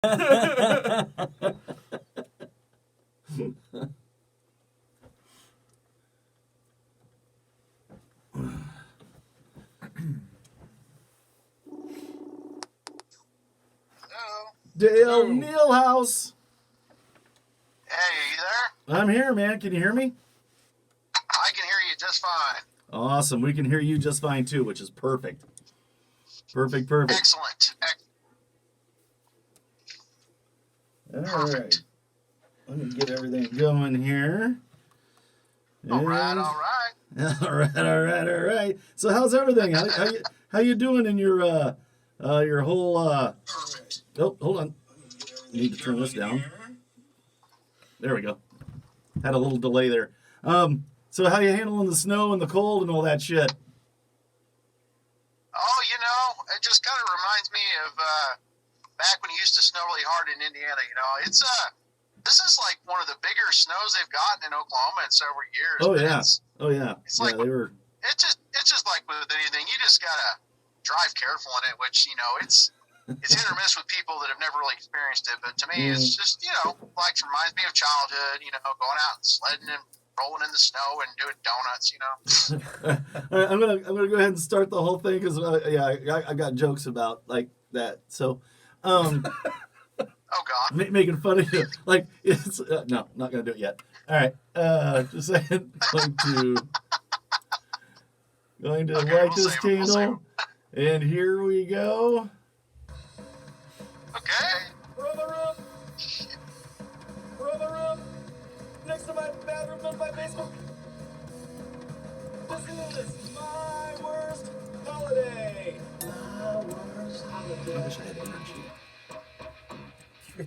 Dale Niehaus. Hey, you there? I'm here, man. Can you hear me? I can hear you just fine. Awesome. We can hear you just fine, too, which is perfect. Perfect. Excellent. All Perfect. right. Let me get everything going here. All right. All right. So how's everything? How you doing in your whole Oh, hold on. Need to turn this down. There we go. Had a little delay there. So how you handling the snow and the cold and all that shit? Oh, it just kind of reminds me of back when it used to snow really hard in Indiana. It's this is like one of the bigger snows they've gotten in Oklahoma in several years. Oh yeah. It's like they were. It's just like with anything, you just gotta drive careful in it. Which it's hit or miss with people that have never really experienced it. But to me, it's just like reminds me of childhood. Going out and sledding and rolling in the snow and doing donuts. All right, I'm gonna go ahead and start the whole thing because I got jokes about like that. So. Oh God! Making fun of you, like it's no, not gonna do it yet. All right, just saying, going to Okay, light this candle, and here we go. Okay. We're on the roof, next to my bathroom in my basement. This is my worst holiday. My worst holiday. I wish I had energy.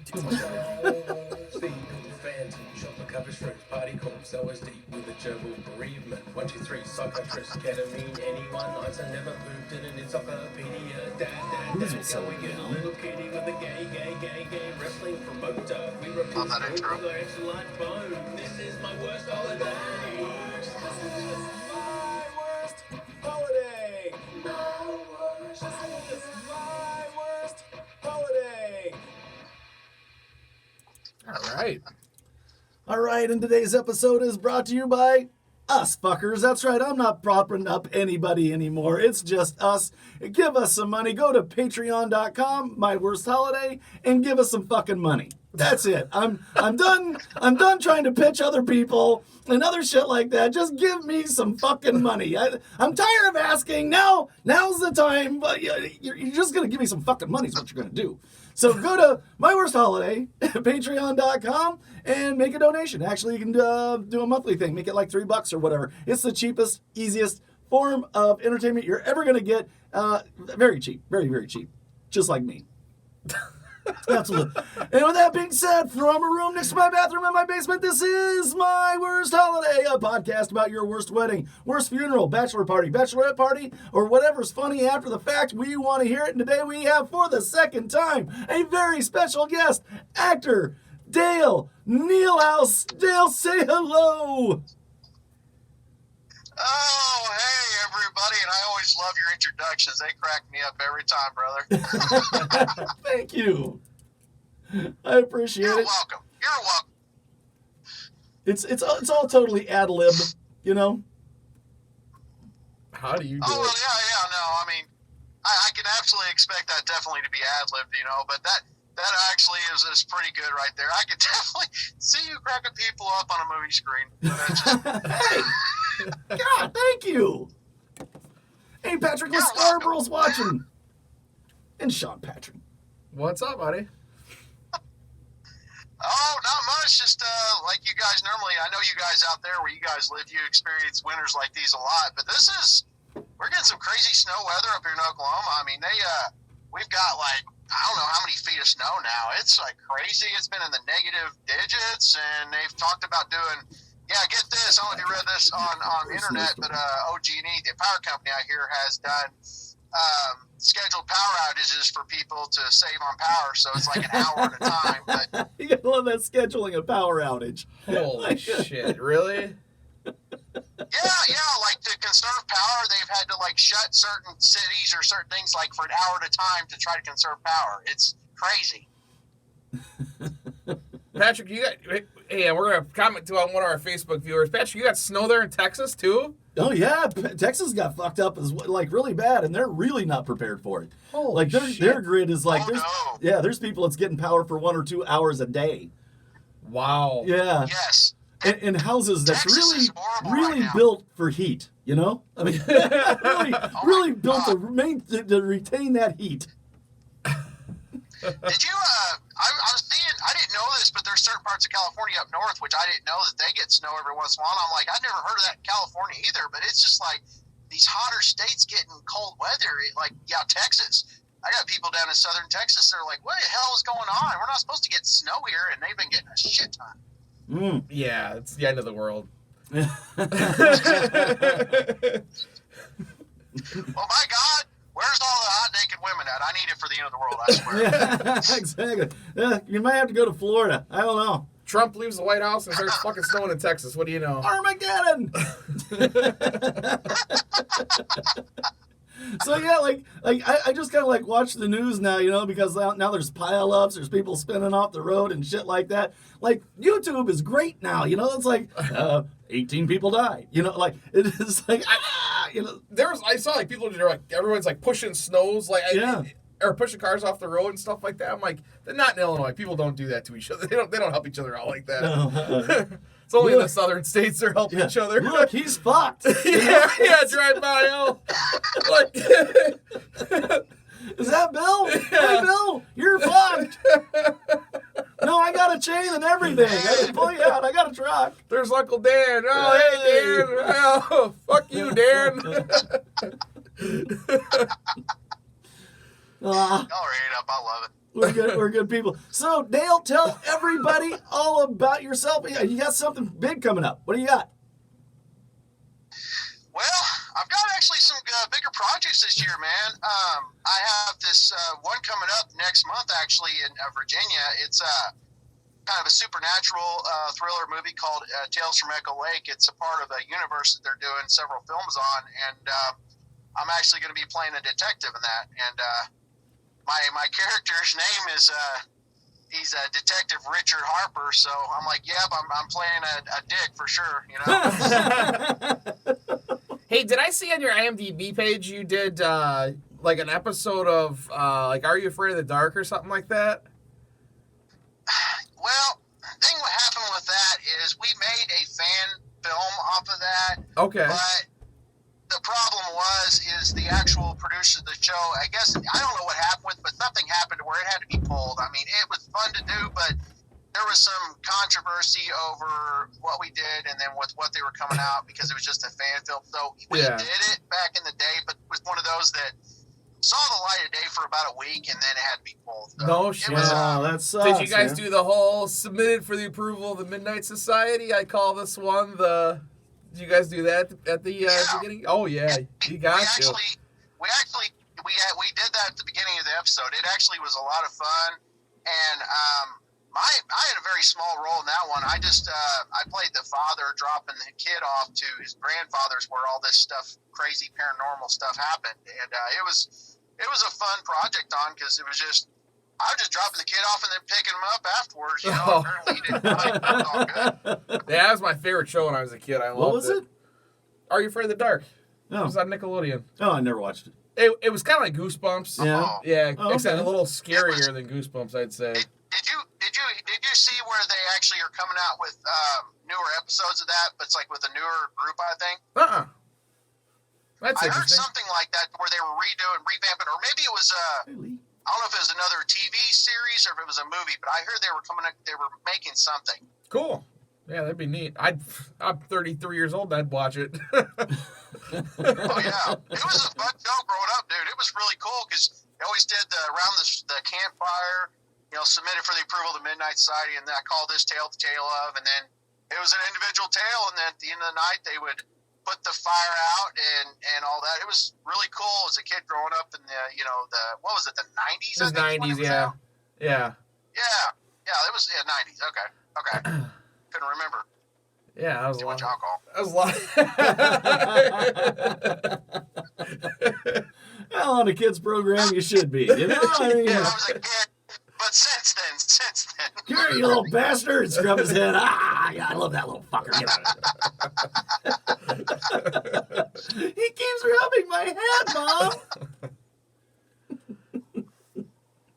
Too much energy. Phantom, chocolate cover strips, party corpse, LSD with a gerbil bereavement. 1, 2, 3, psychiatrist, ketamine, anyone. Einstein never pooped in an encyclopedia. Dad, going in a little kitty with a gay wrestling promoter. We repeat the excellent bone. This is my worst holiday. This is my worst holiday. This is my worst holiday. All right, and today's episode is brought to you by us fuckers. That's right, I'm not propping up anybody anymore. It's just us. Give us some money. Go to patreon.com, my worst holiday, and give us some fucking money. That's it. I'm done. I'm done trying to pitch other people and other shit like that. Just give me some fucking money. I'm tired of asking. Now's the time. But you're just gonna give me some fucking money is what you're gonna do. So go to my worst holiday, patreon.com, and make a donation. Actually, you can do a monthly thing. Make it like $3 or whatever. It's the cheapest, easiest form of entertainment you're ever gonna get. Very cheap, very, very cheap, just like me. Absolutely. And with that being said, from a room next to my bathroom in my basement, this is My Worst Holiday, a podcast about your worst wedding, worst funeral, bachelor party, bachelorette party, or whatever's funny after the fact. We want to hear it. And today we have, for the second time, a very special guest, actor Dale Niehaus. Dale, say hello. Oh, hey, everybody. And I always love your introductions. They crack me up every time, brother. Thank you. I appreciate it. You're welcome. It's all totally ad lib, How do you do Oh, it? well, yeah, no. I mean, I can absolutely expect that definitely to be ad-libbed, but that actually is pretty good right there. I could definitely see you cracking people up on a movie screen. Hey, God, thank you. Hey, Patrick Scarborough's watching. And Sean Patrick. What's up, buddy? Oh, not much. Just like you guys normally, I know you guys out there where you guys live, you experience winters like these a lot. But we're getting some crazy snow weather up here in Oklahoma. I mean, we've got like, I don't know how many feet of snow now. It's like crazy. It's been in the negative digits, and they've talked about doing, get this. I don't know if you read this on the internet, but OG&E, the power company I hear, has done scheduled power outages for people to save on power, so it's like an hour at a time. But you gotta love that scheduling a power outage. Holy shit, really? Yeah, like to conserve power, they've had to like shut certain cities or certain things like for an hour at a time to try to conserve power. It's crazy. Patrick, you got. Hey, we're gonna comment to on one of our Facebook viewers. Patrick, you got snow there in Texas too? Oh yeah, Texas got fucked up as like really bad, and they're really not prepared for it. Holy like their grid is like there's people that's getting power for 1 or 2 hours a day. Wow. Yeah. Yes. And houses that's Texas is horrible really right now. built for heat. You know, I mean, really built to retain that heat. Did you? I was seeing. I didn't know this, but there's certain parts of California up north which I didn't know that they get snow every once in a while. And I'm like, I've never heard of that in California either. But it's just like these hotter states getting cold weather. Like Texas. I got people down in southern Texas. They're like, what the hell is going on? We're not supposed to get snow here, and they've been getting a shit ton. Yeah, it's the end of the world. Oh my God. Where's all the hot naked women at? I need it for the end of the world, I swear. Yeah, exactly. You might have to go to Florida. I don't know. Trump leaves the White House and starts fucking snowing in Texas. What do you know? Armageddon. So yeah, I just kind of like watch the news now, you know, because now there's pileups, there's people spinning off the road and shit like that. Like YouTube is great now, you know. It's like 18 people died, you know, like it is like you know. I saw like people are like everyone's like pushing snows like or pushing cars off the road and stuff like that. I'm like, they're not in Illinois. People don't do that to each other. They don't help each other out like that. No, it's only in the southern states they're helping each other. Look, he's fucked. yeah, drive by hell. Like, is that Bill? Yeah. Hey, Bill, you're fucked. No, I got a chain and everything. I can pull you out. I got a truck. There's Uncle Dan. Oh, hey, Dan. Oh, fuck you, Dan. Y'all read up. I love it. We're good people. So, Dale, tell everybody all about yourself. Yeah, you got something big coming up. What do you got? Well, I've got actually some bigger projects this year, man. I have this one coming up next month, actually, in Virginia. It's kind of a supernatural thriller movie called Tales from Echo Lake. It's a part of a universe that they're doing several films on, and I'm actually going to be playing a detective in that. And my character's name is he's a Detective Richard Harper. So I'm like, yep, I'm playing a dick for sure, you know. Hey, did I see on your IMDb page you did like an episode of like Are You Afraid of the Dark or something like that? Well, the thing what happened with that is we made a fan film off of that. Okay. But the problem is the actual producer of the show, I guess, I don't know what happened with, but something happened where it had to be pulled. I mean, it was fun to do, but there was some controversy over what we did and then with what they were coming out because it was just a fan film. So we did it back in the day, but it was one of those that saw the light of day for about a week and then it had to be pulled. So no shit. That sucks. Did you guys do the whole submitted for the approval of the Midnight Society? I call this one the... Did you guys do that at the beginning? Oh yeah, you got to. We did that at the beginning of the episode. It actually was a lot of fun, and I had a very small role in that one. I just I played the father dropping the kid off to his grandfather's where all this stuff, crazy paranormal stuff happened, and it was a fun project on because it was just. I was just dropping the kid off and then picking him up afterwards. You know, apparently he didn't like it. It was all good. Yeah, that was my favorite show when I was a kid. I loved it. What was it? Are You Afraid of the Dark? No. It was on Nickelodeon. Oh, I never watched it. It was kind of like Goosebumps. Yeah. Yeah, Oh, except okay. a little scarier than Goosebumps, I'd say. Did you see where they actually are coming out with newer episodes of that? But it's like with a newer group, I think. That's I heard interesting. something like that where they were revamping, or maybe it was Hey, Lee. I don't know if it was another TV series or if it was a movie, but I heard they were making something. Cool. Yeah, that'd be neat. I'm 33 years old and I'd watch it. Oh yeah, it was a fun show growing up, dude. It was really cool because they always did around the campfire, you know, submitted for the approval of the Midnight Society, and then I called this tale the tale of, and then it was an individual tale, and then at the end of the night they would put the fire out and all that. It was really cool as a kid growing up in the, you know, what was it, the 90s? It was 90s, yeah. Yeah. Yeah, it was 90s. Okay. Couldn't remember. Yeah, that was Too a lot. much alcohol. That was a lot. Well, on a kids program, you should be. You know, I mean, I was a kid, but since Since then. Come here, you little bastard. Scrub his head. Ah, yeah, I love that little fucker. He keeps rubbing my head, Mom.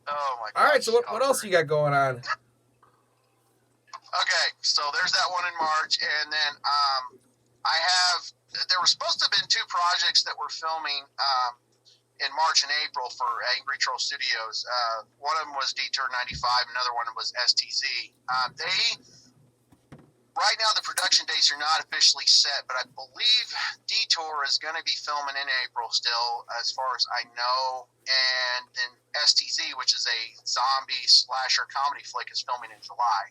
Oh my god. All right, so what else you got going on? Okay, so there's that one in March, and then there were supposed to have been 2 projects that we're filming in March and April for Angry Troll Studios. One of them was Detour 95, another one was STZ. Right now the production dates are not officially set, but I believe Detour is going to be filming in April still, as far as I know, and then STZ, which is a zombie slasher comedy flick, is filming in July.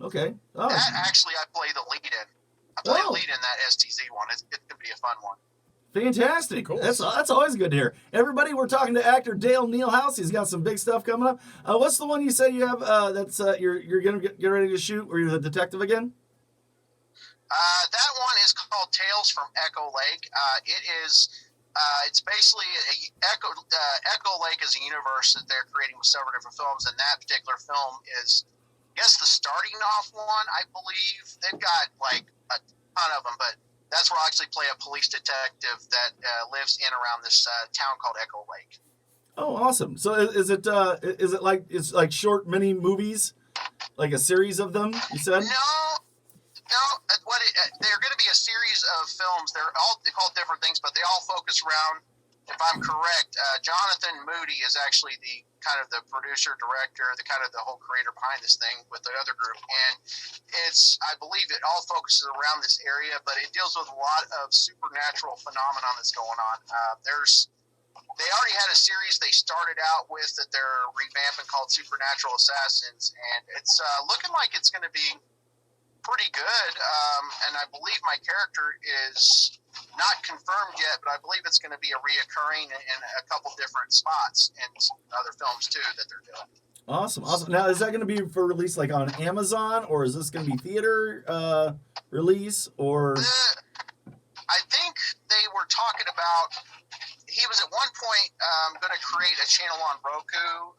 Okay. Oh. That actually I play the lead in. I play the lead in that STZ one. It's going to be a fun one. Fantastic. Cool. That's always good to hear. Everybody, we're talking to actor Dale Niehaus. He's got some big stuff coming up. What's the one you say you have that's you're going to get ready to shoot where you're the detective again? That one is called Tales from Echo Lake. It's basically Echo Lake is a universe that they're creating with several different films, and that particular film is, I guess, the starting off one, I believe. They've got like a ton of them, but that's where I actually play a police detective that lives in around this town called Echo Lake. Oh, awesome. So is it like it's like short mini movies, like a series of them? You said No. They're going to be a series of films. They're called different things, but they all focus around, if I'm correct, Jonathan Moody is actually the kind of the producer, director, the whole creator behind this thing with the other group. And I believe it all focuses around this area, but it deals with a lot of supernatural phenomenon that's going on. They already had a series they started out with that they're revamping called Supernatural Assassins, and it's looking like it's going to be pretty good. And I believe my character is not confirmed yet, but I believe it's going to be a reoccurring in a couple different spots in other films too that they're doing. Awesome. Now, is that going to be for release like on Amazon, or is this going to be theater release, or? I think they were talking about. He was at one point going to create a channel on Roku.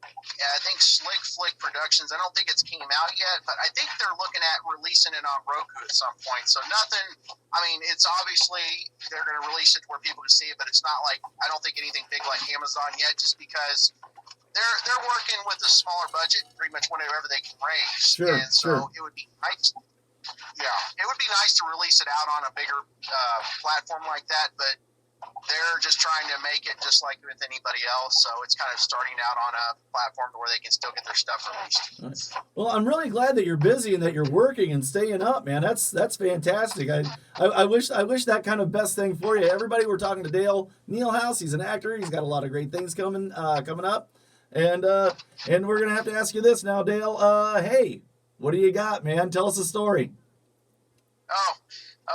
I think Slick Flick Productions. I don't think it's came out yet, but I think they're looking at releasing it on Roku at some point. So nothing. I mean, it's obviously they're going to release it where people can see it, but it's not like, I don't think anything big like Amazon yet, just because they're working with a smaller budget, pretty much whatever they can raise. Sure, and so it would be nice. Yeah, it would be nice to release it out on a bigger platform like that, but they're just trying to make it just like with anybody else. So it's kind of starting out on a platform where they can still get their stuff released. Well, I'm really glad that you're busy and that you're working and staying up, man. That's fantastic. I wish that kind of best thing for you. Everybody, we're talking to Dale Niehaus. He's an actor. He's got a lot of great things coming up. And we're gonna have to ask you this now, Dale. Hey, what do you got, man? Tell us a story. Oh,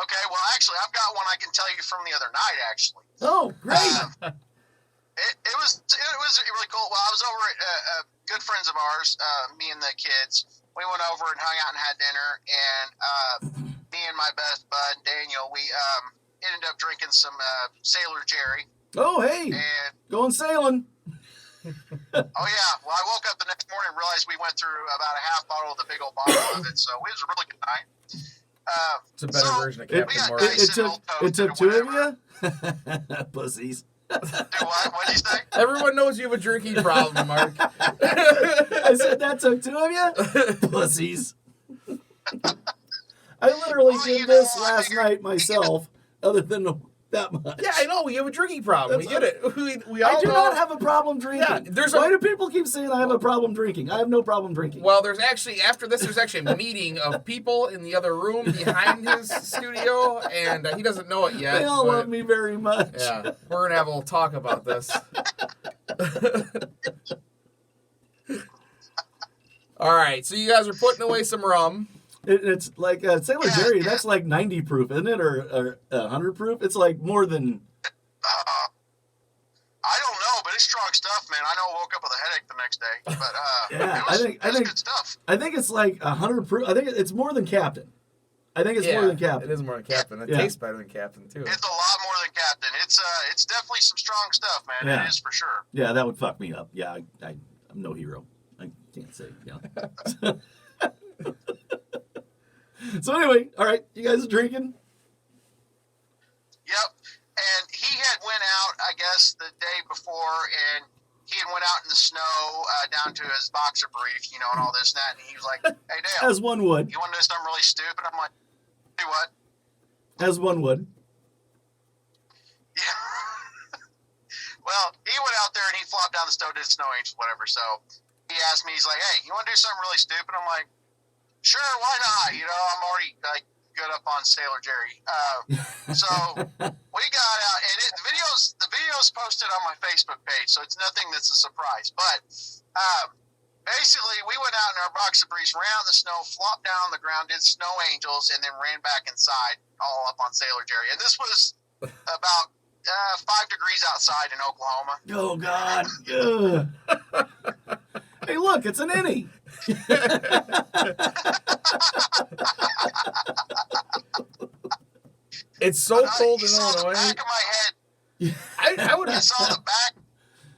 okay. Well, actually, I've got one I can tell you from the other night. Actually. Oh, great. It was really cool. Well, I was over at good friends of ours, me and the kids. We went over and hung out and had dinner, and me and my best bud Daniel, we ended up drinking some Sailor Jerry. Oh, hey, and going sailing. Oh yeah. Well, I woke up the next morning and realized we went through about a half bottle of the big old bottle of it. So it was a really good night. It's a better version of Captain Morgan. It took 2 of you? Pussies. Do what? What did you say? Everyone knows you have a drinking problem, Mark. I said that took 2 of you? Pussies. I literally did this last night myself, other than that much. Yeah, I know. We have a drinking problem. We get it. We all I do know. not have a problem drinking. Yeah, Why do people keep saying I have a problem drinking? I have no problem drinking. Well, there's actually a meeting of people in the other room behind his studio, and he doesn't know it yet. They all love me very much. Yeah, we're going to have a little talk about this. All right, so you guys are putting away some rum. It's like Sailor Jerry. Yeah. That's like 90 proof, isn't it, or 100 proof? It's like more than. I don't know, but it's strong stuff, man. I know I woke up with a headache the next day, but yeah, I think good stuff. I think it's like 100 proof. I think it's more than Captain. I think it's more than Captain. It is more than Captain. It tastes better than Captain too. It's a lot more than Captain. It's definitely some strong stuff, man. Yeah. It is for sure. Yeah, that would fuck me up. Yeah, I'm no hero. I can't say. Yeah. So anyway, all right, you guys are drinking. Yep. And he had went out, I guess, the day before, and he had went out in the snow down to his boxer brief, you know, and all this and that. And he was like, "Hey, Dale, As one would. you want to do something really stupid?" I'm like, "Do what?" As one would. Yeah. Well, he went out there and he flopped down the stove, did snow angels, whatever. So he asked me, he's like, "Hey, you want to do something really stupid?" I'm like, "Sure, why not?" You know, I'm already like good up on Sailor Jerry. So we got out, and the video's posted on my Facebook page, so it's nothing that's a surprise. But basically, we went out in our boxer briefs, ran out in the snow, flopped down on the ground, did snow angels, and then ran back inside, all up on Sailor Jerry. And this was about 5 degrees outside in Oklahoma. Oh God. Ugh. Hey, look, it's an innie. It's so cold You in saw the Illinois. back of my head. I would. You saw the back.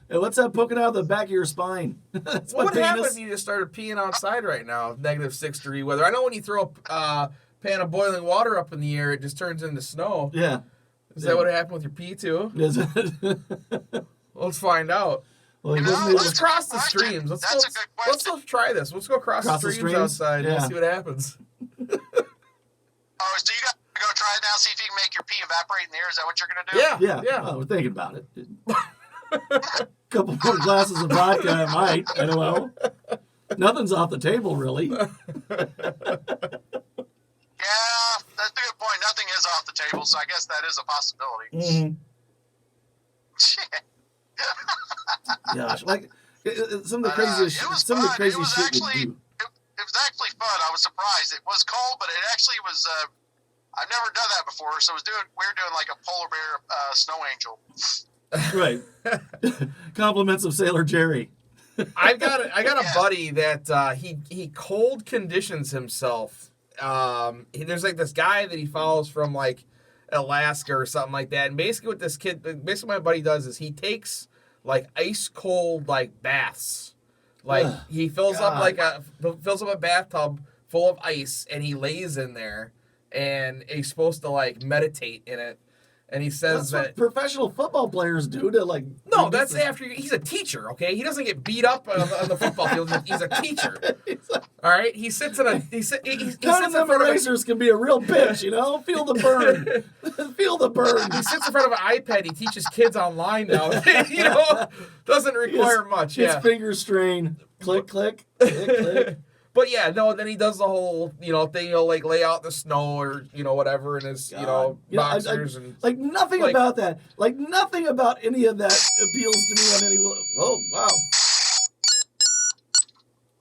Hey, what's that poking out of the back of your spine? That's my What would happen penis. if you just started peeing outside right now? -6 degree weather. I know when you throw a pan of boiling water up in the air, it just turns into snow. Yeah. Is that what happened with your pee too? Is it? Let's find out. Well, he You know, wasn't able Let's to- cross the question. streams. That's a good Let's question. try this. Let's go cross the streams outside Yeah. and see what happens. Oh, so you got to go try it now, see if you can make your pee evaporate in the air. Is that what you're going to do? Yeah. Well, we're thinking about it. Couple more glasses of vodka, I might. I don't know. Nothing's off the table, really. Yeah, that's a good point. Nothing is off the table, so I guess that is a possibility. Mm-hmm. Shit. Gosh, like some of the But, craziest, it was some of the fun. crazy It was shit actually, you do. it was actually fun. I was surprised. It was cold, but it actually was. I've never done that before, so we were doing like a polar bear snow angel. Right. Compliments of Sailor Jerry. I got a buddy that he cold conditions himself. There's like this guy that he follows from like Alaska or something like that, and basically what basically my buddy does is he takes like ice cold like baths, like he fills up a bathtub full of ice and he lays in there, and he's supposed to like meditate in it. And he says That's what professional football players do to like. no, that's after he's a teacher, okay? He doesn't get beat up on the football field. He's a teacher. All right? He sits in a he sits in None front of them of erasers can be a real bitch, you know? Feel the burn. Feel the burn. he sits in front of an iPad. He teaches kids online now. You know, doesn't require much. It's Yeah. finger strain. Click, click, click, click. But yeah, no, then he does the whole, thing, he'll like lay out in the snow or, whatever in his, God. boxers and Like nothing like- about that. Like nothing about any of that appeals to me on any. Oh wow.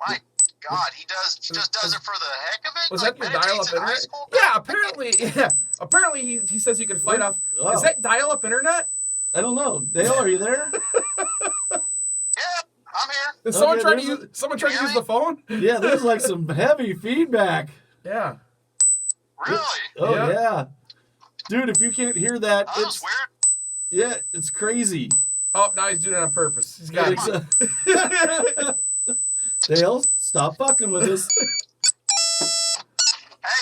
My God, he just does it for the heck of it. was like, that your dial-up meditates in internet? ice cold Yeah, apparently he says you can fight off. Wow. Is that dial-up internet? I don't know. Dale, are you there? Yeah, I'm here. Is someone Okay, trying to there's use the phone? Yeah, there's like some heavy feedback. Yeah. Really? Oh Yeah. yeah. Dude, if you can't hear that, Oh, that's it's weird. it's crazy. Oh, now he's doing it on purpose. He's got It's, it. Dale, stop fucking with us. Hey,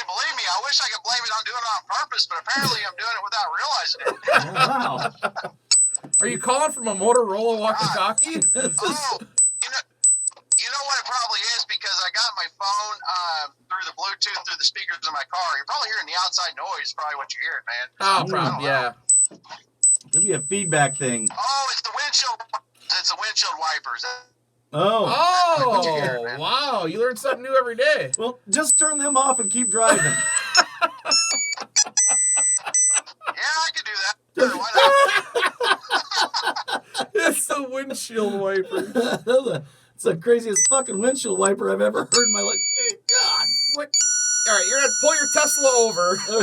believe me, I wish I could blame it on doing it on purpose, but apparently I'm doing it without realizing it. Wow. Are you calling from a Motorola walkie-talkie? Oh, you know what it probably is, because I got my phone through the Bluetooth through the speakers in my car. You're probably hearing the outside noise. Probably what you're hearing, man. Oh, probably, yeah. It'll be a feedback thing. Oh, it's the windshield. It's the windshield wipers. Oh. Oh, wow. You learn something new every day. Well, just turn them off and keep driving. Yeah, I could do that. Sure, why not? It's the windshield wiper. It's the craziest fucking windshield wiper I've ever heard in my life. God. What? All right, you're going to pull your Tesla over. All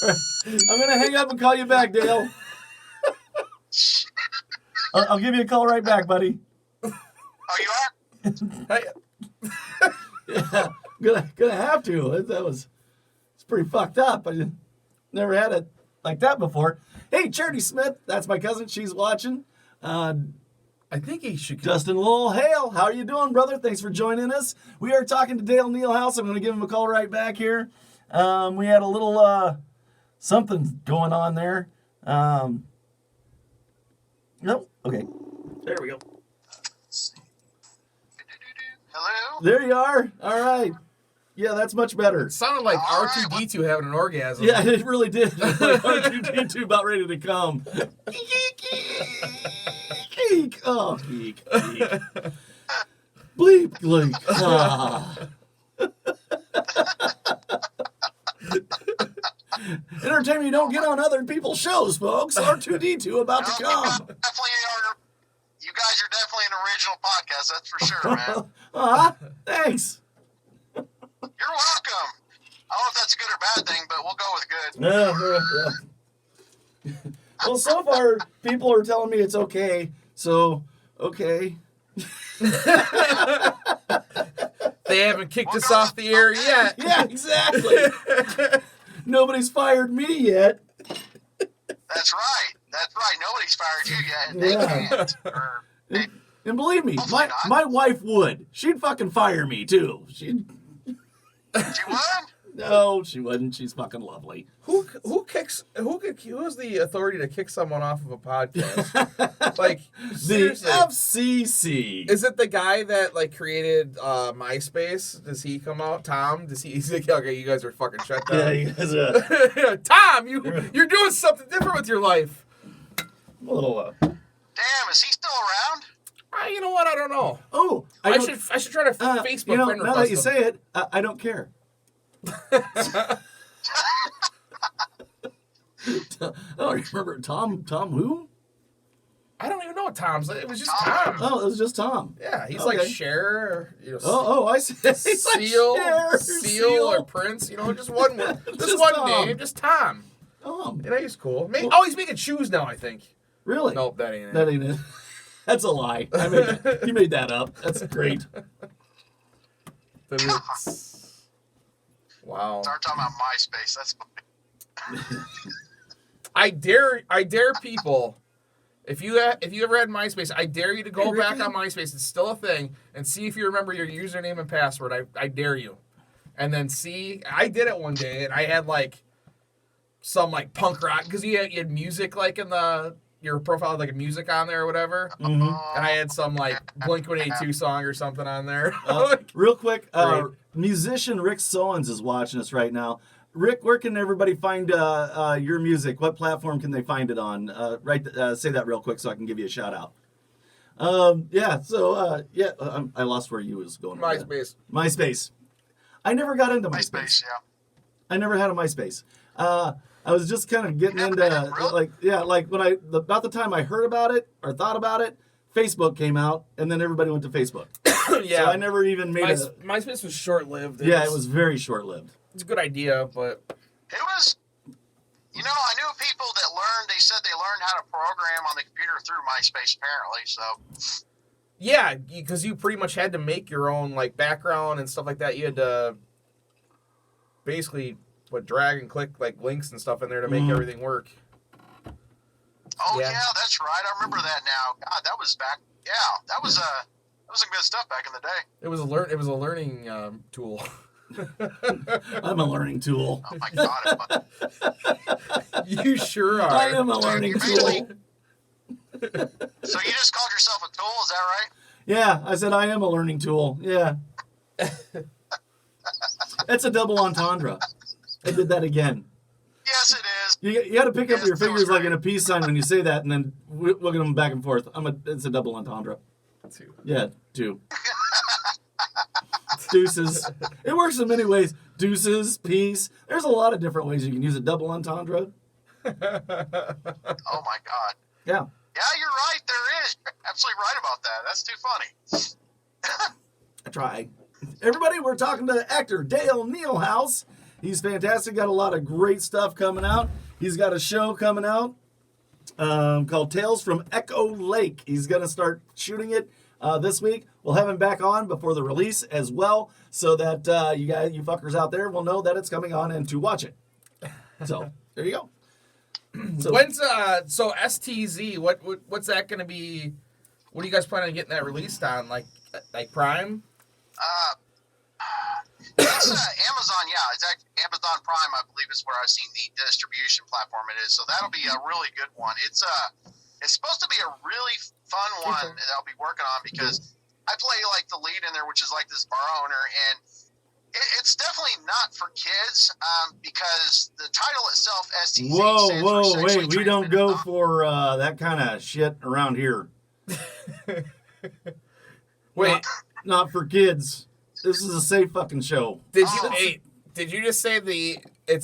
right. I'm going to hang up and call you back, Dale. I'll give you a call right back, buddy. Oh, you are? Hey, Yeah, gonna have to. It's pretty fucked up. I just never had it like that before. Hey, Charity Smith, that's my cousin. She's watching. I think he should. Justin Lowell Hale, how are you doing, brother? Thanks for joining us. We are talking to Dale Niehaus. I'm going to give him a call right back here. We had a little something going on there. Nope. Okay. There we go. Hello? There you are. All right. Yeah, that's much better. It sounded like All right, R2D2 having an orgasm. Yeah, it really did. Like R2D2 about ready to come. Geek. Oh, geek. Bleep, bleep. Ah. Entertainment you don't get on other people's shows, folks. R2D2 about to come. You guys are definitely an original podcast, that's for sure, man. Thanks. You're welcome. I don't know if that's a good or bad thing, but we'll go with good. Well, so far, people are telling me it's okay. So, okay. They haven't kicked us off the air yet. Yeah, exactly. Nobody's fired me yet. That's right. That's right. Nobody's fired you yet, and they can't. And believe me, Hopefully not. my wife would. She'd fucking fire me, too. She would? No, she wouldn't. She's fucking lovely. Who has the authority to kick someone off of a podcast? Like, The seriously. FCC. Is it the guy that like created MySpace? Does he come out? Tom? He's like, okay, you guys are fucking shut Yeah, down. he has Tom, you're doing something different with your life. a little. Damn, is he still around? You know what? I don't know. Oh, I don't- should try to Facebook friend now request that you him. say it, I don't care. Oh, you remember Tom who? I don't even know what Tom's. It was just Tom. Tom. Oh, it was just Tom. Yeah, he's Okay. like Cher, Oh, I see. He's like Cher, Seal, or Prince. Just one, just Just one Tom. name, just Tom. Tom. He's cool. He's making shoes now, I think. Really? Nope, that ain't it. That ain't it. That's a lie. You made that up. That's great. Wow. Start talking about MySpace. That's I dare people. If you ever had MySpace, I dare you to go back on MySpace. It's still a thing, and see if you remember your username and password. I dare you, and then see. I did it one day, and I had like some like punk rock because you had music like in your profile had, like a music on there or whatever, Mm-hmm. and I had some like Blink-182 song or something on there. Real quick, Great. musician Rick Sowens is watching us right now. Rick, where can everybody find your music? What platform can they find it on? Say that real quick so I can give you a shout out. I lost where you was going. with that. MySpace. MySpace. I never got into MySpace. MySpace, yeah. I never had a MySpace. I was just kind of getting Never into had it, really? when about the time I heard about it or thought about it, Facebook came out, and then everybody went to Facebook. Yeah, So I never even made MySpace was short-lived. it was very short lived. It's a good idea, but It was, I knew people that they said they learned how to program on the computer through MySpace, apparently, so. yeah, because you pretty much had to make your own like background and stuff like that. You had to basically drag and click like links and stuff in there to make everything work. Oh, Yeah. yeah, that's right. I remember that now. God, that was back. Yeah, that was some good stuff back in the day. It was a learning tool. I'm a learning tool. Oh, my God. You sure are. I am a learning tool. So you just called yourself a tool, is that right? Yeah, I said I am a learning tool. Yeah. That's a double entendre. I did that again. Yes, it is. You got to pick up Yes, your that was fingers like right. in a peace sign when you say that, and then look at them back and forth. It's a double entendre. Two. Yeah, two. Deuces. It works in many ways. Deuces, peace. There's a lot of different ways you can use a double entendre. Oh, my God. Yeah. Yeah, you're right. There is. You're absolutely right about that. That's too funny. I try. Everybody, we're talking to actor Dale Niehaus. He's fantastic. Got a lot of great stuff coming out. He's got a show coming out called Tales from Echo Lake. He's going to start shooting it this week. We'll have him back on before the release as well, so that you fuckers out there will know that it's coming on and to watch it. So there you go. So, When's so STZ? What's that going to be What are you guys planning on getting that released on? Like Prime? It's Amazon, yeah. It's actually Amazon Prime, I believe, is where I've seen the distribution platform it is. So that'll be a really good one. It's supposed to be a really fun one that I'll be working on because I play like the lead in there, which is like this bar owner, and it's definitely not for kids because the title itself, STZ, stands for Whoa, sexually wait, we don't transmitted go for that kind of shit around here. Wait, Not for kids. This is a safe fucking show. did you just say it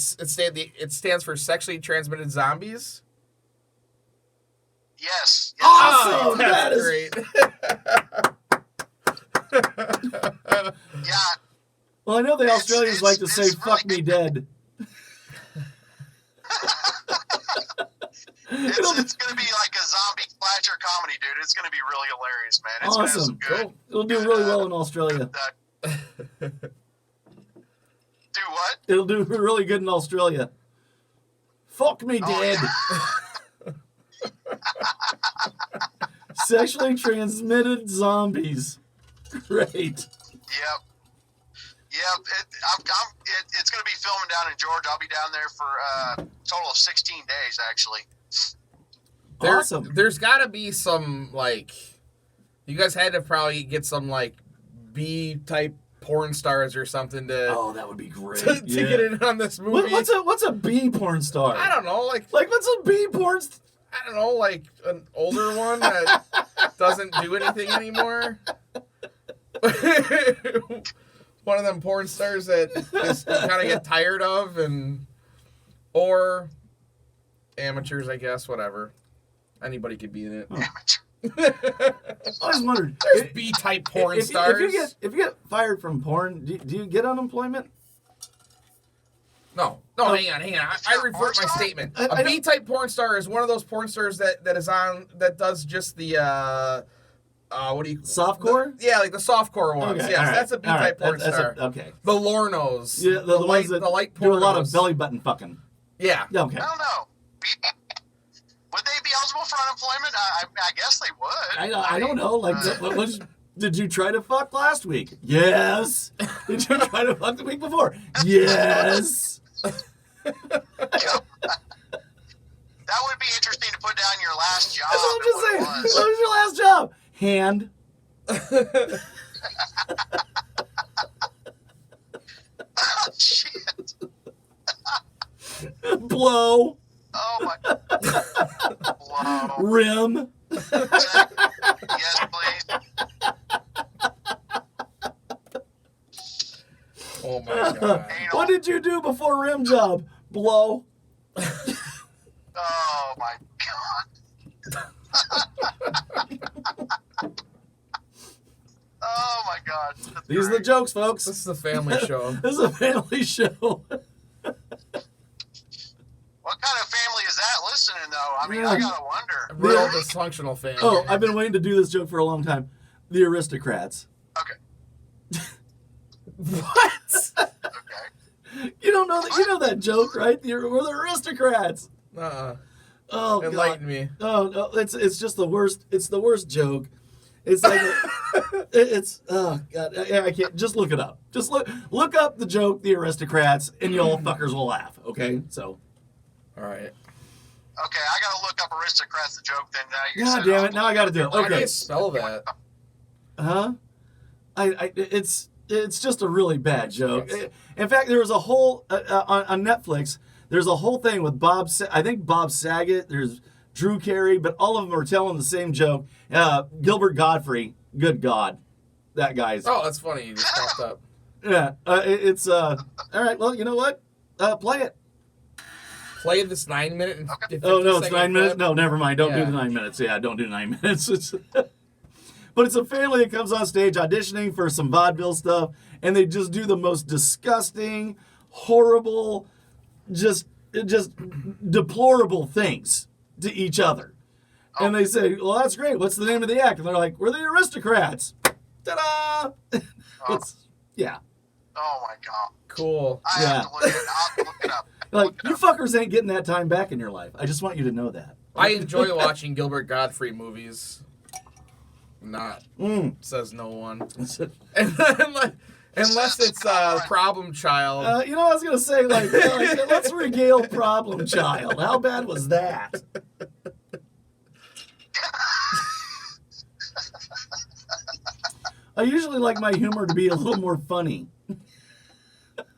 stands for sexually transmitted zombies? Yes. Awesome! Oh, that's That is- great. Yeah. Well, I know the Australians like to it's say really "fuck me dead." It's going to be like a zombie slasher comedy, dude. It's going to be really hilarious, man. It's gonna have some Awesome. good. Cool. It'll do really well in Australia. Do what? It'll do really good in Australia. Fuck me Oh, dead. Sexually transmitted zombies. Great. Yep. It's going to be filming down in Georgia. I'll be down there for a total of 16 days, actually. Awesome. There's got to be some, like, you guys had to probably get some, like, B-type porn stars or something to Oh, that would be great. to get in on this movie. What's a B porn star? I don't know, like what's a B porn? I don't know, like an older one that doesn't do anything anymore. One of them porn stars that just kind of get tired of, or amateurs, I guess, whatever. Anybody could be in it. I always wondered. There's B-type porn stars. If you get fired from porn, do you get unemployment? No, hang on. I revert my statement. A B-type porn star is one of those porn stars that does just the what do you Softcore? like the softcore ones. Okay, Yes, all right, that's a B-type all right, porn star. Okay. The Lornos. Yeah, the ones that the light do a lot of pornos. belly button fucking. Yeah. Yeah, okay. I don't know. Would they be eligible for unemployment? I guess they would. I don't know. Like, did you try to fuck last week? Yes. Did you try to fuck the week before? Yes. That would be interesting to put down your last job. That's what I'm just saying. and What what it was. was your last job? Hand. Shit. Blow. Oh my. Wow. Rim. Yes, please. Oh my god. Anal. What did you do before rim job? Blow. Oh my god. Oh my god. That's These are the great. jokes, folks. This is a family show. This is a family show. What kind of family is that listening though? I mean, Yeah. I gotta wonder. Real dysfunctional family. Oh, I've been waiting to do this joke for a long time. The aristocrats. Okay. What? Okay. You don't know that? You know that joke, right? We're the aristocrats. Oh, Enlighten God. me. Oh, no, it's just the worst. It's the worst joke. It's like it's oh god, I can't. Just look it up. Just look up the joke, the aristocrats, and you all fuckers will laugh. Okay, so. All right. Okay, I gotta look up aristocrats the joke then. God damn it! Now I got to do it. How do Okay. you spell that? Huh? It's just a really bad joke. In fact, there was a whole on Netflix. There's a whole thing with I think Bob Saget. There's Drew Carey, but all of them are telling the same joke. Gilbert Godfrey. Good God, that guy's. Oh, that's funny. You just popped up. Yeah. It's all right. Well, you know what? Play it. Play this 9 minute and 50 Oh no, it's second 9 minutes. clip. No, never mind. Don't do Yeah. the 9 minutes. Yeah, don't do 9 minutes. But it's a family that comes on stage auditioning for some vaudeville stuff, and they just do the most disgusting, horrible, just deplorable things to each other. And they say, "Well, that's great. What's the name of the act?" And they're like, "We're the aristocrats." Ta-da! Yeah. Oh my god. Cool. I Yeah. have to look it up. I'll have to look it up. Like, you fuckers ain't getting that time back in your life. I just want you to know that. I enjoy watching Gilbert Godfrey movies. Not. Says no one. Unless it's Problem Child. You know, I was gonna say like let's regale Problem Child. How bad was that? I usually like my humor to be a little more funny.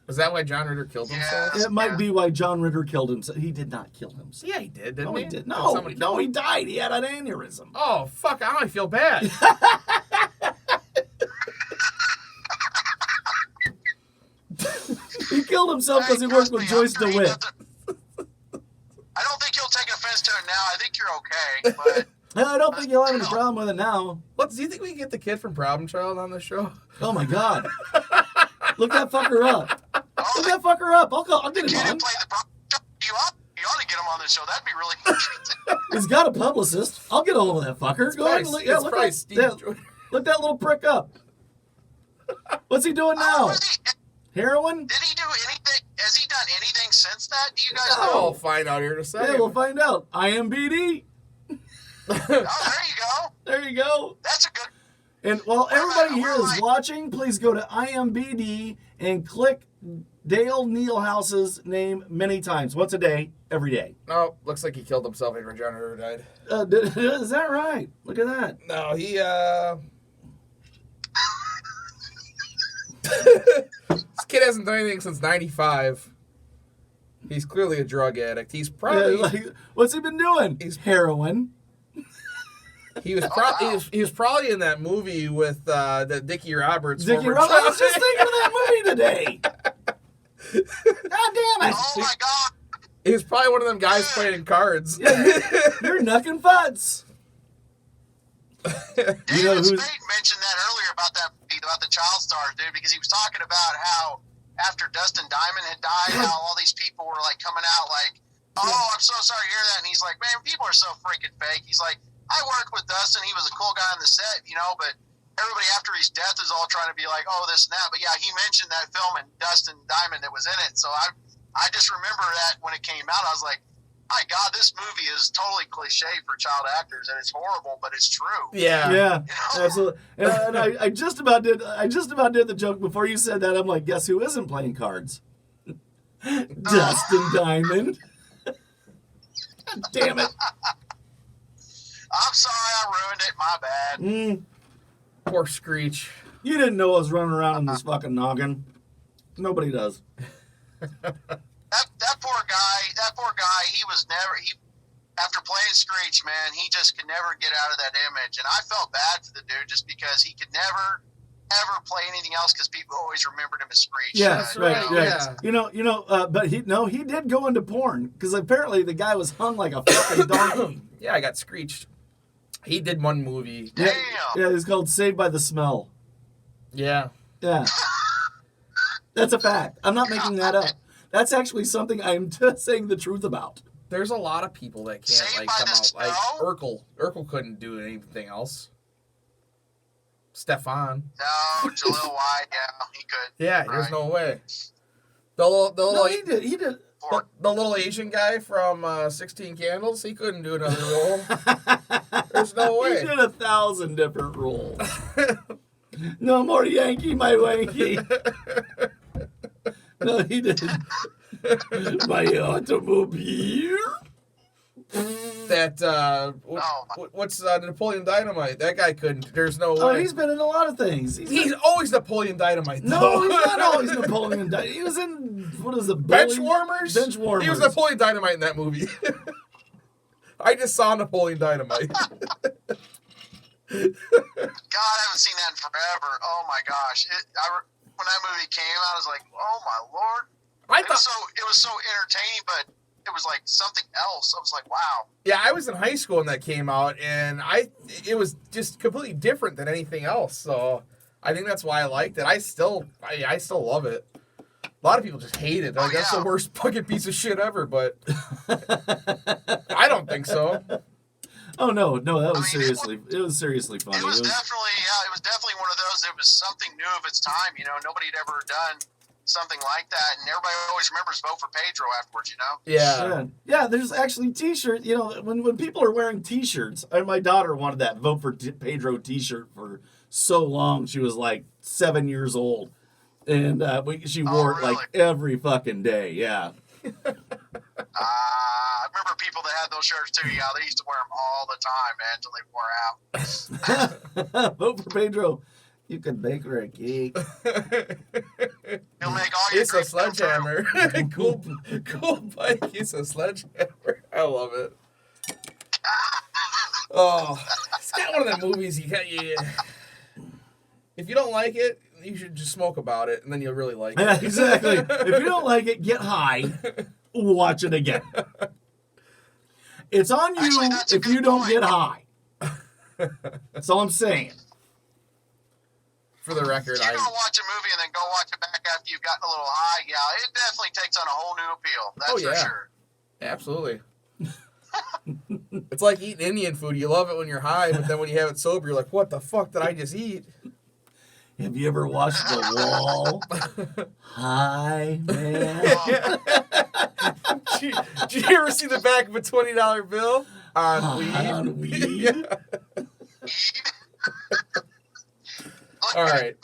Was that why John Ritter killed himself? It might be why John Ritter killed himself. He did not kill himself. Yeah, he did, didn't No, he? he did. Somebody No, killed he him? died. He had an aneurysm. Oh, fuck, now I feel bad. He killed himself because he worked with Joyce DeWitt. I don't think you'll take offense to it now. I think you're okay, but I don't think you'll have any problem with it now. What, do you think we can get the kid from Problem Child on the show? Oh my God! Look that fucker up. Look that fucker up. I'll get kid him who on. played the you ought to get him on the show. That'd be really interesting. He's got a publicist. I'll get a hold of that fucker. Go ahead and look, It's probably Steve Jordan. look that little prick up. What's he doing now? Heroin? Did he do anything? Has he done anything since that? Do you guys No. know? I'll find out here in a second. Yeah, we'll find out. IMBD. Oh, there you go. There you go. That's a good. And while everybody here is watching, please go to IMBD and click Dale Niehaus's name many times. Once a day, every day. No, looks like he killed himself after John Ritter died. Is that right? Look at that. No, he, This kid hasn't done anything since 95. He's clearly a drug addict. He's probably... What's he been doing? He's heroin. He was probably in that movie with the Dickie Roberts. Dickie Roberts. I was just thinking of that movie today. God damn it! Oh my God! He was probably one of them guys playing cards. Yeah, you're knucking futz. David Spade mentioned that earlier about the child stars, dude, because he was talking about how after Dustin Diamond had died, how all these people were like coming out like, "Oh, I'm so sorry to hear that," and he's like, "Man, people are so freaking fake." He's like, "I worked with Dustin; he was a cool guy on the set, you know, but." Everybody after his death is all trying to be like, oh, this and that. But yeah, he mentioned that film and Dustin Diamond that was in it. So I just remember that when it came out, I was like, my God, this movie is totally cliche for child actors, and it's horrible, but it's true. Yeah. Yeah, You know? absolutely. And I just about did the joke before you said that. I'm like, guess who isn't playing cards? Dustin Diamond. God damn it. I'm sorry I ruined it. My bad. Poor Screech. You didn't know I was running around in this fucking noggin. Nobody does. That poor guy, he after playing Screech, man, he just could never get out of that image. And I felt bad for the dude just because he could never, ever play anything else because people always remembered him as Screech. Yeah, That's right. right, yeah. You know, but he did go into porn because apparently the guy was hung like a fucking donkey. Yeah, I got Screeched. He did one movie. Damn. Yeah, it's called Saved by the Smell. Yeah. Yeah. That's a fact. I'm not making that up. That's actually something I'm saying the truth about. There's a lot of people that can't Saved like by come the out. Like Smell? Urkel. Urkel couldn't do anything else. Stefan. No, Jaleel White, yeah, he could. Yeah, Right. there's no way. The little, No, he did. He did. the little Asian guy from 16 Candles, he couldn't do another role. There's no way. He did 1,000 different roles. No more Yankee, my wanky. No, he did. My automobile. That what's Napoleon Dynamite? That guy couldn't. There's no way. Oh, he's been in a lot of things. He's always Napoleon Dynamite. No, though. he's not always Napoleon Dynamite. He was in, what is it? Bench Warmers. Bench Warmers. He was Napoleon Dynamite in that movie. I just saw Napoleon Dynamite. God, I haven't seen that in forever. Oh my gosh! When that movie came out, I was like, "Oh my lord!" It was so entertaining, but it was like something else. I was like, "Wow." Yeah, I was in high school when that came out, and it was just completely different than anything else. So I think that's why I liked it. I still love it. A lot of people just hate it. Like, that's the worst fucking piece of shit ever, but I don't think so. Oh no, that was it was seriously funny. It was definitely one of those. It was something new of its time. You know, nobody had ever done something like that, and everybody always remembers vote for Pedro afterwards, you know? Yeah. Yeah, there's actually T-shirts. You know, when people are wearing T-shirts, my daughter wanted that Vote for Pedro T-shirt for so long. She was like 7 years old, and she wore it like every fucking day. Yeah. I remember people that had those shirts too. Yeah, they used to wear them all the time, man, until they wore out. Vote for Pedro. You can bake her a cake. He'll make all your It's a dreams come true. sledgehammer. cool bike. It's a sledgehammer. I love it. Oh, it's kind of one of the movies you got. If you don't like it, you should just smoke about it, and then you'll really like it. Yeah, exactly. If you don't like it, get high. Watch it again. It's on you. Actually, that's a if good you don't point. get high. That's all I'm saying. For the record, If you're going to watch a movie and then go watch it back after you've gotten a little high, yeah, it definitely takes on a whole new appeal. That's for sure. Absolutely. It's like eating Indian food. You love it when you're high, but then when you have it sober, you're like, what the fuck did I just eat? Have you ever watched The Wall? Hi, man. Did you ever see the back of a $20 bill on weed? On weed? Yeah. All right.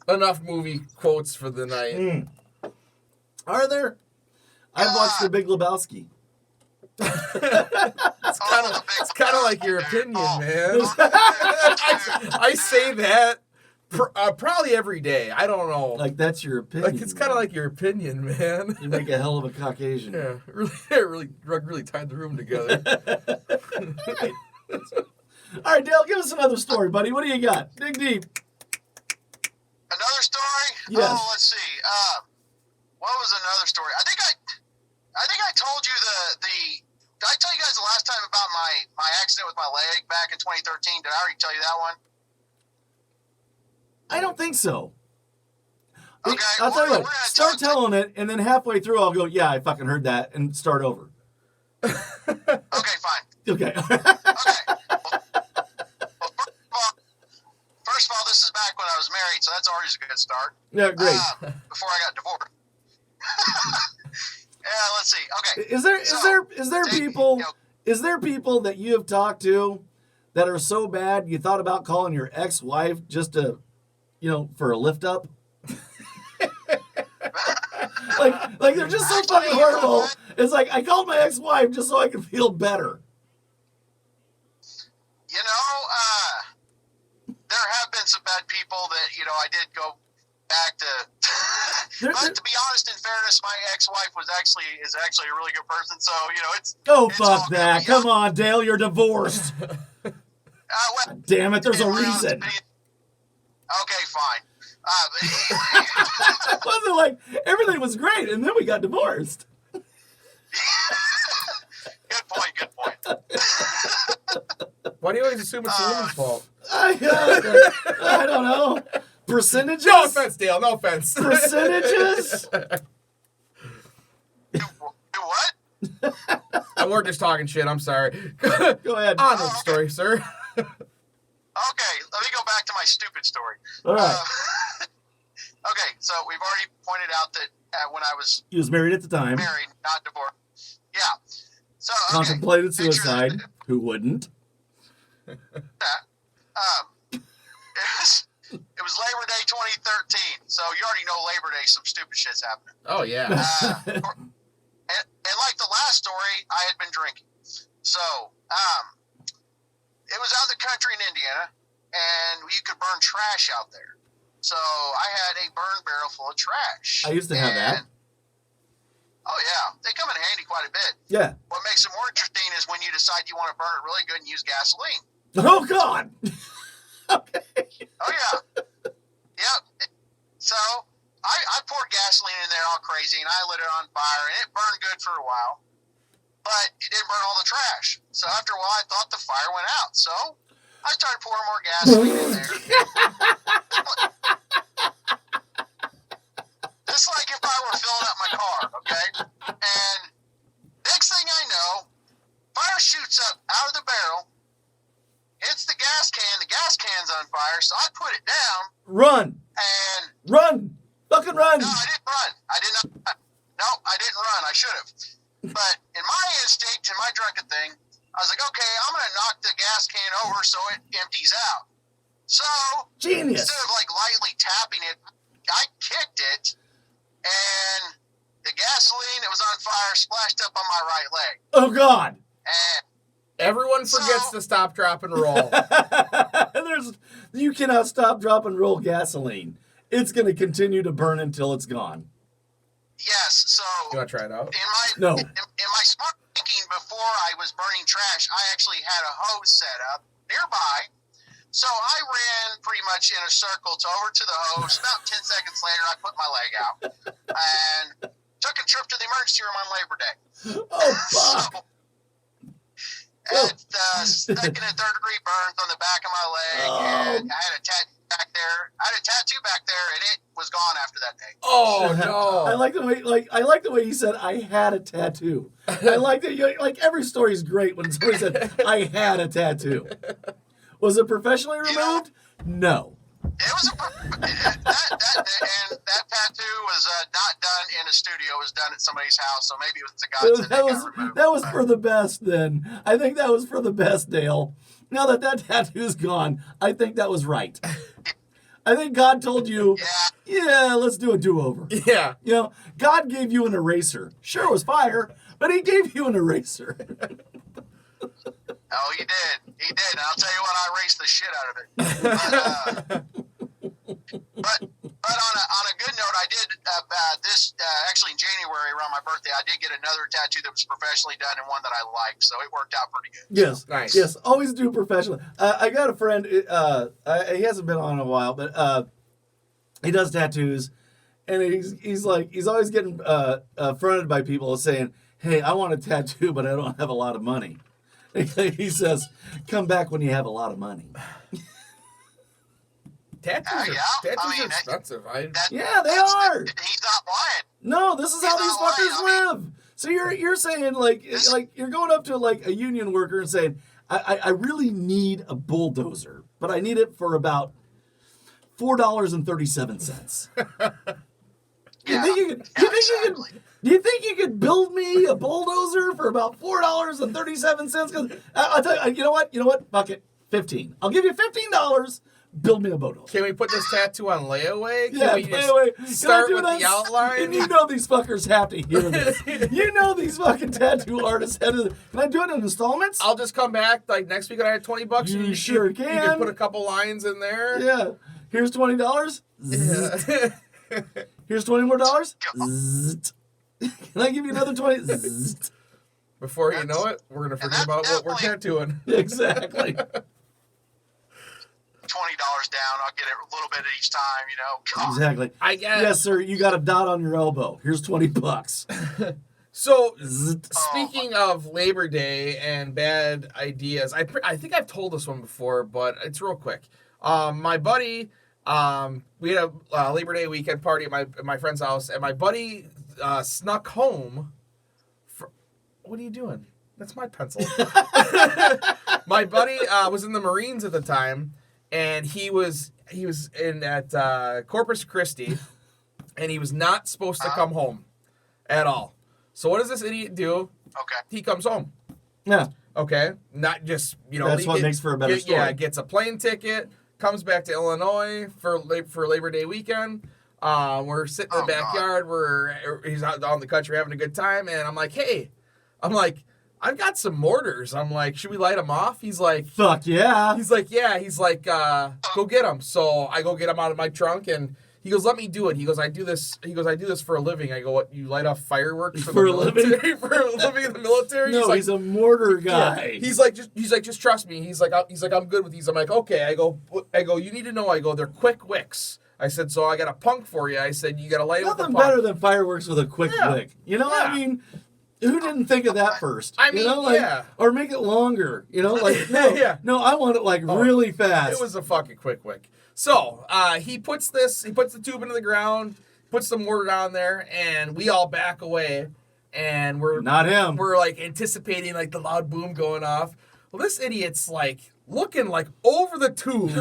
Enough movie quotes for the night. Are there? I've watched The Big Lebowski. It's kind of like your opinion, man. I I say that probably every day. I don't know. Like, that's your opinion. Like, it's kind of like your opinion, man. You make a hell of a Caucasian. Yeah, really tied the room together. All right, Dale, give us another story, buddy. What do you got? Dig deep. Another story? Yes. Oh, let's see. What was another story? I think I told you the. Did I tell you guys the last time about my accident with my leg back in 2013? Did I already tell you that one? I don't think so. Okay, I'll tell you we're what. gonna Start talk- telling it, and then halfway through, I'll go, yeah, I fucking heard that, and start over. Okay, fine. Okay. Okay. Well, first of all, this is back when I was married, so that's always a good start. Yeah, great. Before I got divorced. Yeah, let's see. Okay. Is there people that you have talked to that are so bad you thought about calling your ex-wife just to, for a lift up? like they're just so fucking horrible. It's like I called my ex-wife just so I could feel better. There have been some bad people that, I did go back to. But to be honest, in fairness, my ex-wife is actually a really good person. So, it's. Oh, it's fuck all that. good. Come on, Dale, you're divorced. Well, Damn it, there's a reason. Okay, fine. It wasn't like everything was great and then we got divorced. Good point. Why do you always assume it's the woman's fault? I don't know. Percentages? No offense, Dale. No offense. Percentages? Do what? We're just talking shit. I'm sorry. Go ahead. On with the story, sir. Okay, let me go back to my stupid story. All right. Okay, so we've already pointed out that when I was He was married at the time. married, not divorced. Yeah. So Contemplated picture suicide. that. Who wouldn't? It was Labor Day 2013, so you already know Labor Day, some stupid shit's happening. Oh, yeah. And like the last story, I had been drinking. So, it was out in the country in Indiana, and you could burn trash out there. So I had a burn barrel full of trash. I used to have that. Oh, yeah. They come in handy quite a bit. Yeah. What makes it more interesting is when you decide you want to burn it really good and use gasoline. Oh, God. Okay. Oh, yeah. Yep. So I poured gasoline in there all crazy, and I lit it on fire, and it burned good for a while. But it didn't burn all the trash. So after a while, I thought the fire went out. So I started pouring more gasoline in there. Just like if I were filling up my car, okay? And next thing I know, fire shoots up out of the barrel, hits the gas can's on fire, so I put it down. Run. And Run. Fucking run. No, I didn't run. I did not run. No, I didn't run. I should have. But in my instinct, in my drunken thing, I was like, okay, I'm going to knock the gas can over so it empties out. So, Genius. instead of like lightly tapping it, I kicked it, and the gasoline that was on fire splashed up on my right leg. Oh, God. And Everyone forgets to stop, drop, and roll. You cannot stop, drop, and roll gasoline. It's going to continue to burn until it's gone. yes, so You want to try it out? in my smart thinking before I was burning trash, I actually had a hose set up nearby. So I ran pretty much in a circle over to the hose. About 10 seconds later, I put my leg out and took a trip to the emergency room on Labor Day. Oh, fuck. So, second and third degree burns on the back of my leg, and I had a tattoo back there. I had a tattoo back there, and it was gone after that day. Oh, no. I like the way you said I had a tattoo. I like that. Like every story is great when somebody said I had a tattoo. Was it professionally removed? No. It was and that tattoo was not done in a studio. It was done at somebody's house, so maybe it was the gods that got removed. That was for the best. Then I think that was for the best, Dale. Now that tattoo's gone, I think that was right. I think God told you, yeah, let's do a do-over. Yeah. You know, God gave you an eraser. Sure, it was fire, but He gave you an eraser. Oh, he did. He did. And I'll tell you what, I raced the shit out of it. But on a good note, I did actually in January around my birthday, I did get another tattoo that was professionally done and one that I liked, so it worked out pretty good. Yes, Nice. Yes, always do professionally. I got a friend. He hasn't been on in a while, but he does tattoos, and he's always getting fronted by people saying, "Hey, I want a tattoo, but I don't have a lot of money." He says, "Come back when you have a lot of money." Tattoos are expensive. Yeah, they are. He's not lying. No, this is how these fuckers live. So you're saying like you're going up to like a union worker and saying, I really need a bulldozer, but I need it for about $4.37. Do you think you could build me a bulldozer for about $4.37? Because I'll tell you, you know what? Fuck it, $15. I'll give you $15. Build me a bulldozer. Can we put this tattoo on layaway? Yeah, layaway. Start with the outline? And you know these fuckers have to hear this. You know these fucking tattoo artists have to. Can I do it in installments? I'll just come back like next week when I have $20. You sure can. You can put a couple lines in there. Yeah. Here's $20. Yeah. Here's $20 more. Zzzt. Can I give you another 20? Zzzt. Before you know it, we're gonna forget about what we're tattooing. Exactly. $20 down, I'll get it a little bit each time, you know. God. Exactly. I guess. Yes, sir. You got a dot on your elbow. Here's $20. So, Zzzt. speaking of Labor Day and bad ideas, I think I've told this one before, but it's real quick. My buddy, we had a Labor Day weekend party at my friend's house, and my buddy snuck home. What are you doing? That's my pencil. My buddy was in the Marines at the time, and he was in at Corpus Christi, and he was not supposed to come home at all. So what does this idiot do? Okay. He comes home. Yeah. Okay, not just That's what makes for a better story. Yeah, gets a plane ticket, comes back to Illinois for Labor Day weekend. We're sitting in the backyard. He's out in the country having a good time, and I'm like, hey, I've got some mortars. I'm like, should we light them off? He's like, fuck yeah. He's like, yeah. He's like, go get them. So I go get them out of my trunk, and he goes, let me do it. He goes, I do this for a living. I go, what? You light off fireworks for a living? For a living in the military? No, he's a mortar guy. Yeah. He's like, just trust me. He's like, I'm good with these. I'm like, okay. I go, you need to know. I go, they're quick wicks. I said, so I got a punk for you. I said, you got to light it with a punk. Nothing better than fireworks with a quick wick. You know, I mean, who didn't think of that first? I mean, or make it longer. You know, like no, I want it like really fast. It was a fucking quick wick. So he puts the tube into the ground, puts the mortar down there, and we all back away, and we're not him. We're like anticipating like the loud boom going off. Well, this idiot's like looking like over the tube.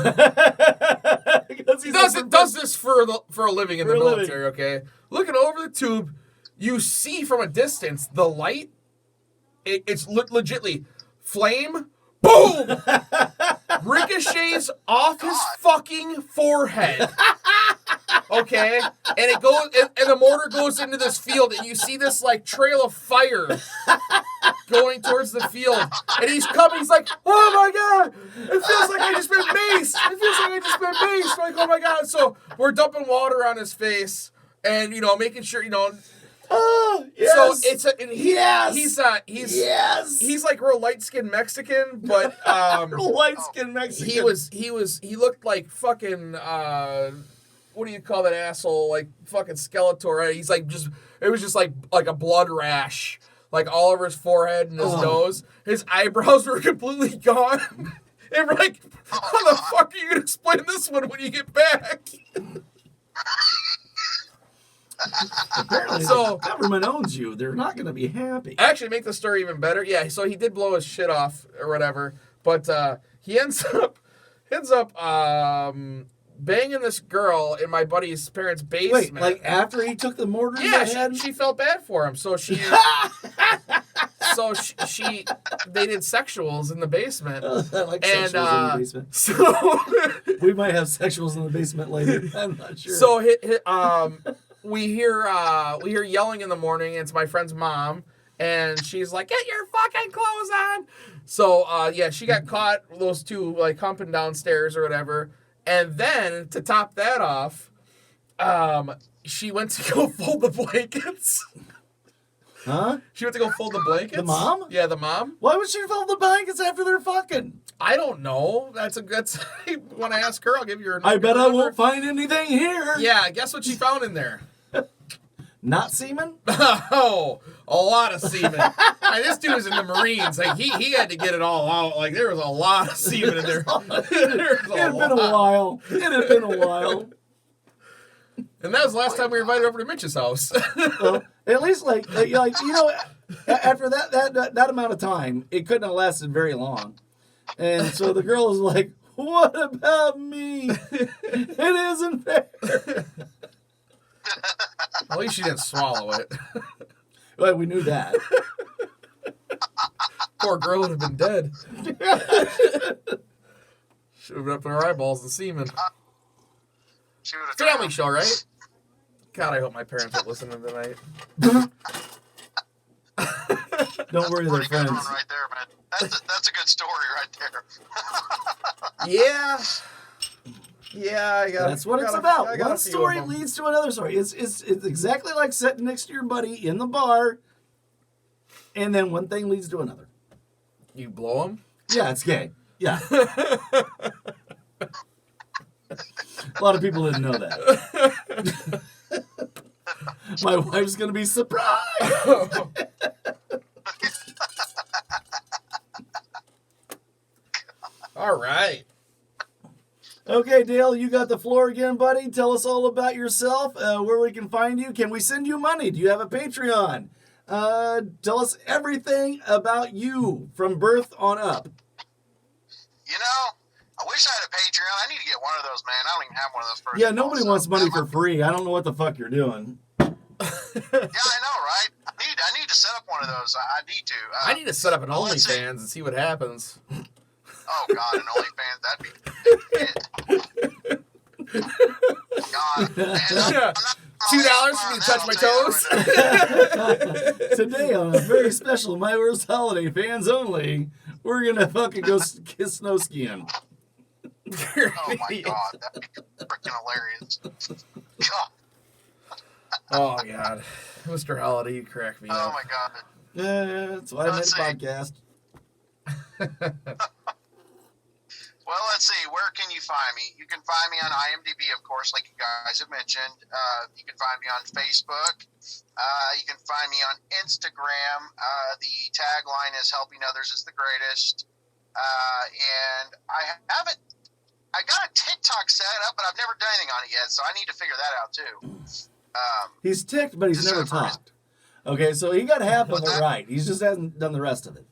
He doesn't does this for a living in the For a living. military, okay? Looking over the tube, you see from a distance the light. It's legitly flame, boom, ricochets off his fucking forehead. Okay, and it goes, and the mortar goes into this field, and you see this like trail of fire going towards the field, and he's coming. He's like, "Oh my god, it feels like I just been maced. It feels like I just been maced." Like, oh my god. So we're dumping water on his face, and making sure Oh, yes. So it's yes. He's like real light skinned Mexican, but light skinned Mexican. He looked like fucking what do you call that asshole? Like fucking Skeletor. Right? He's like it was just like a blood rash, like all over his forehead and his nose. His eyebrows were completely gone. And we're like, how the fuck are you gonna explain this one when you get back? Apparently, the government owns you. They're not going to be happy. Actually, make the story even better. Yeah, so he did blow his shit off or whatever, but he ends up banging this girl in my buddy's parents' basement. Wait, like after he took the mortar in the head? She felt bad for him, so she they did sexuals in the basement. I like sexuals in the basement. So we might have sexuals in the basement later. I'm not sure. So we hear yelling in the morning. It's my friend's mom, and she's like, "Get your fucking clothes on!" So she got caught, those two like humping downstairs or whatever. And then to top that off, she went to go fold the blankets. Huh? She went to go fold the blankets. The mom? Yeah, the mom. Why would she fold the blankets after they're fucking? I don't know. That's you want to ask her? I'll give you her. I bet I number. won't find anything here. Yeah, guess what she found in there? Not semen? Oh, a lot of semen. And this dude was in the Marines. Like he had to get it all out. Like there was a lot of semen in there. It had been a while. And that was the last time we were invited over to Mitch's house. Well, at least after that amount of time, it couldn't have lasted very long. And so the girl was like, "What about me? It isn't fair." At least she didn't swallow it. Well, we knew that. Poor girl would have been dead. Should have been up in her eyeballs and semen. Family show, right? God, I hope my parents are listening tonight. Don't worry, they're friends. Right there, man. That's a good story right there. Yeah, that's what it's about. One story leads to another story. It's exactly like sitting next to your buddy in the bar, and then one thing leads to another. You blow him? Yeah, it's gay. Yeah. A lot of people didn't know that. My wife's gonna be surprised. All right. Okay, Dale, you got the floor again, buddy. Tell us all about yourself, where we can find you. Can we send you money? Do you have a Patreon? Tell us everything about you from birth on up. I wish I had a Patreon. I need to get one of those, man. I don't even have one of those. Yeah, nobody wants money for free. I don't know what the fuck you're doing. Yeah, I know, right? I need to set up one of those. I need to. I need to set up an OnlyFans and see what happens. Oh, God, an OnlyFans, that'd be it. God. Man, $2 for me to touch my toes. Today on a very special My Worst Holiday, fans only, we're going to fucking go snow skiing. Oh, my God. That'd be freaking hilarious. God. Oh, God. Mr. Holiday, you crack me up. Oh, my God. Yeah, that's why I made a podcast. Well, let's see. Where can you find me? You can find me on IMDb, of course, like you guys have mentioned. You can find me on Facebook. You can find me on Instagram. The tagline is "Helping Others is the Greatest." And I got a TikTok set up, but I've never done anything on it yet, so I need to figure that out too. He's ticked, but he's never talked. Okay, so he got half of it right. He just hasn't done the rest of it.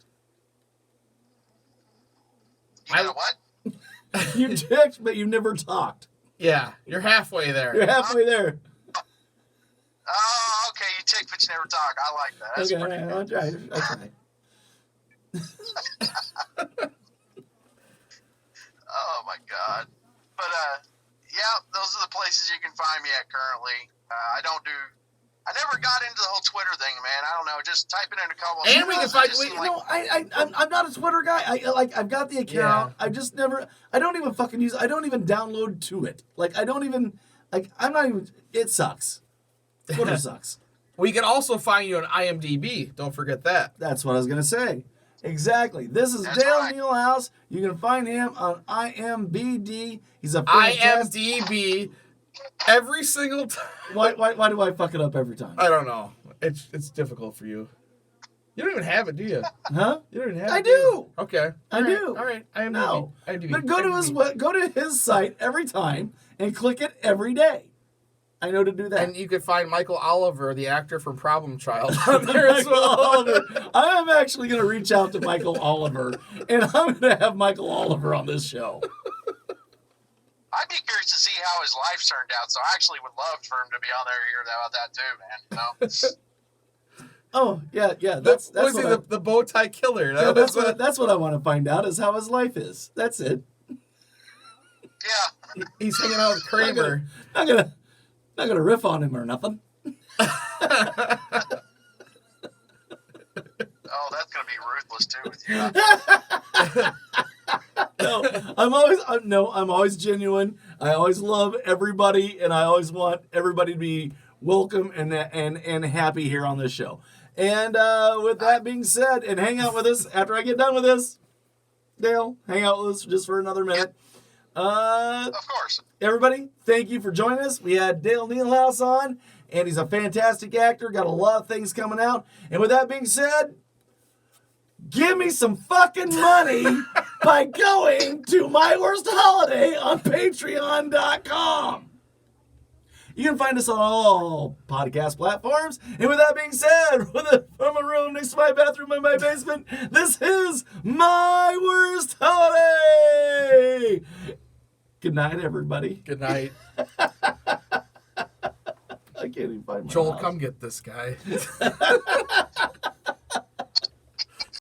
You got what? You ticked, but you never talked. Yeah, you're halfway there. You're halfway there. Oh, okay. You tick, but you never talk. I like that. That's Okay, pretty I'll good. try. I'll try. Oh my God. But yeah, those are the places you can find me at currently. I never got into the whole Twitter thing, man. I don't know. Just type it in a couple. And we can find. I'm not a Twitter guy. I've got the account. Yeah. I just never. I don't even fucking use. I don't even download to it. Like I don't even. Like I'm not even. It sucks. Twitter sucks. We can also find you on IMDb. Don't forget that. That's what I was gonna say. Exactly. This is That's Dale right. Niehaus. You can find him on IMBD. He's a fantastic. IMDb. Every single time. Why do I fuck it up every time? I don't know. It's difficult for you. You don't even have it, do you? Huh? You don't even have it. I do. Okay. I do. All right. IMDb. No. IMDb. But go to his site every time and click it every day. I know to do that. And you could find Michael Oliver, the actor from Problem Child, on there as Michael well. Oliver. I am actually going to reach out to Michael Oliver, and I'm going to have Michael Oliver on this show. I'd be curious to see how his life turned out. So I actually would love for him to be on there and hear about that too, man. You know? Oh yeah. That's Was he what the bow tie killer? yeah, that's what I want to find out is how his life is. That's it. Yeah. He's hanging out with Kramer. Not gonna riff on him or nothing. Oh, that's gonna be ruthless too with you. No, I'm always genuine. I always love everybody, and I always want everybody to be welcome and happy here on this show. And with that being said, and hang out with us after I get done with this, Dale. Hang out with us just for another minute. Of course. Everybody, thank you for joining us. We had Dale Niehaus on, and he's a fantastic actor. Got a lot of things coming out. And with that being said, give me some fucking money by going to My Worst Holiday on Patreon.com. You can find us on all podcast platforms. And with that being said, from a room next to my bathroom in my basement, this is My Worst Holiday. Good night, everybody. Good night. I can't even find my Joel, house. come get this guy.